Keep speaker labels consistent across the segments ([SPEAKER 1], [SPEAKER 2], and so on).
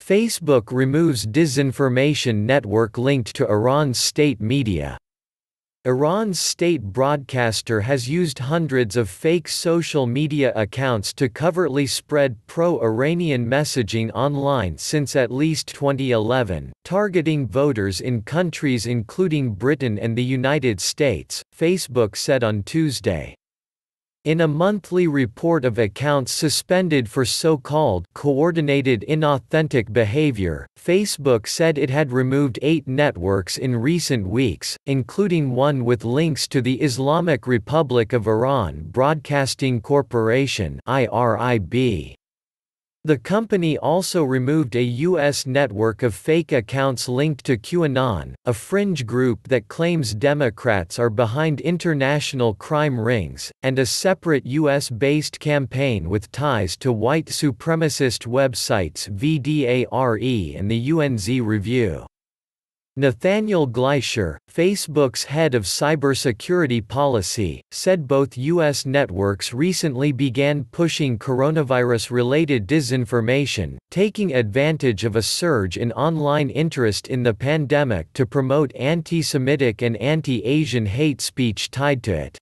[SPEAKER 1] Facebook removes disinformation network linked to Iran's state media. Iran's state broadcaster has used hundreds of fake social media accounts to covertly spread pro-Iranian messaging online since at least 2011, targeting voters in countries including Britain and the United States, Facebook said on Tuesday. In a monthly report of accounts suspended for so-called coordinated inauthentic behavior, Facebook said it had removed 8 networks in recent weeks, including one with links to the Islamic Republic of Iran Broadcasting Corporation (IRIB). The company also removed a U.S. network of fake accounts linked to QAnon, a fringe group that claims Democrats are behind international crime rings, and a separate U.S.-based campaign with ties to white supremacist websites VDARE and the UNZ Review. Nathaniel Gleicher, Facebook's head of cybersecurity policy, said both U.S. networks recently began pushing coronavirus-related disinformation, taking advantage of a surge in online interest in the pandemic to promote anti-Semitic and anti-Asian hate speech tied to it.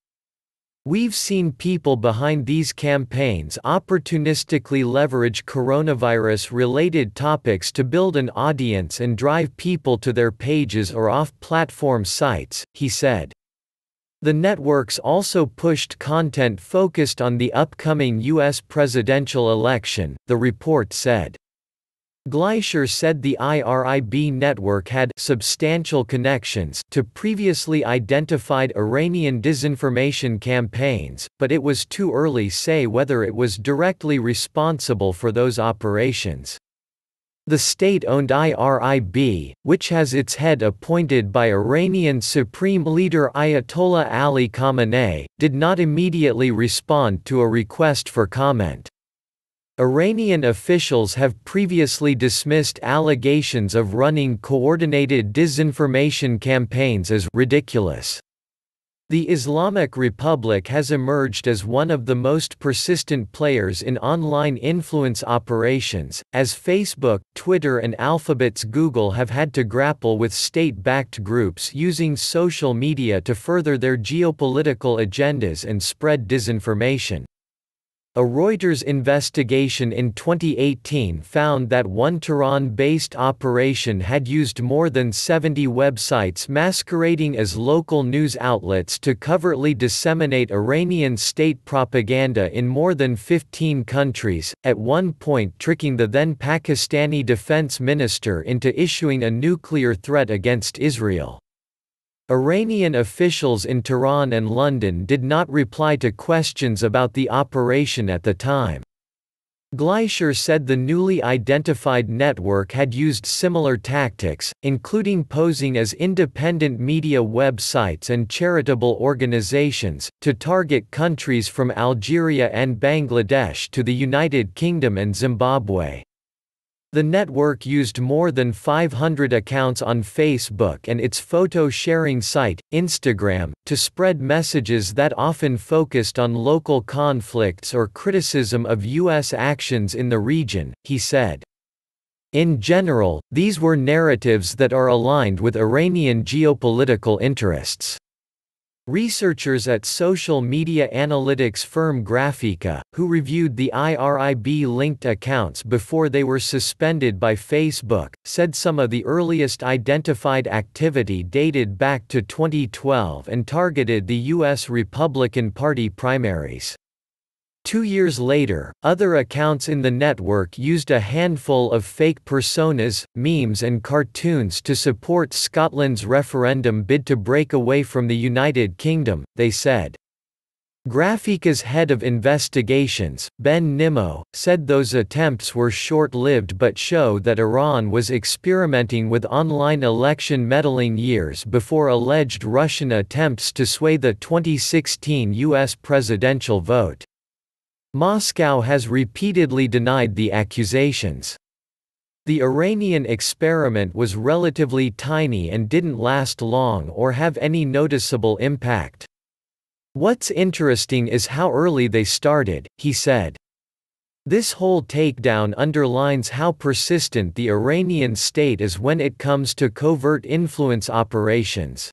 [SPEAKER 1] We've seen people behind these campaigns opportunistically leverage coronavirus-related topics to build an audience and drive people to their pages or off-platform sites, he said. The networks also pushed content focused on the upcoming U.S. presidential election, the report said. Gleicher said the IRIB network had substantial connections to previously identified Iranian disinformation campaigns, but it was too early to say whether it was directly responsible for those operations. The state-owned IRIB, which has its head appointed by Iranian Supreme Leader Ayatollah Ali Khamenei, did not immediately respond to a request for comment. Iranian officials have previously dismissed allegations of running coordinated disinformation campaigns as ridiculous. The Islamic Republic has emerged as one of the most persistent players in online influence operations, as Facebook, Twitter and Alphabet's Google have had to grapple with state-backed groups using social media to further their geopolitical agendas and spread disinformation. A Reuters investigation in 2018 found that one Tehran-based operation had used more than 70 websites masquerading as local news outlets to covertly disseminate Iranian state propaganda in more than 15 countries, at one point tricking the then Pakistani defense minister into issuing a nuclear threat against Israel. Iranian officials in Tehran and London did not reply to questions about the operation at the time. Gleicher said the newly identified network had used similar tactics, including posing as independent media websites and charitable organizations, to target countries from Algeria and Bangladesh to the United Kingdom and Zimbabwe. The network used more than 500 accounts on Facebook and its photo-sharing site, Instagram, to spread messages that often focused on local conflicts or criticism of U.S. actions in the region, he said. In general, these were narratives that are aligned with Iranian geopolitical interests. Researchers at social media analytics firm Graphica, who reviewed the IRIB-linked accounts before they were suspended by Facebook, said some of the earliest identified activity dated back to 2012 and targeted the U.S. Republican Party primaries. 2 years later, other accounts in the network used a handful of fake personas, memes and cartoons to support Scotland's referendum bid to break away from the United Kingdom, they said. Graphica's head of investigations, Ben Nimmo, said those attempts were short-lived but show that Iran was experimenting with online election meddling years before alleged Russian attempts to sway the 2016 U.S. presidential vote. Moscow has repeatedly denied the accusations. The Iranian experiment was relatively tiny and didn't last long or have any noticeable impact. What's interesting is how early they started, he said. This whole takedown underlines how persistent the Iranian state is when it comes to covert influence operations.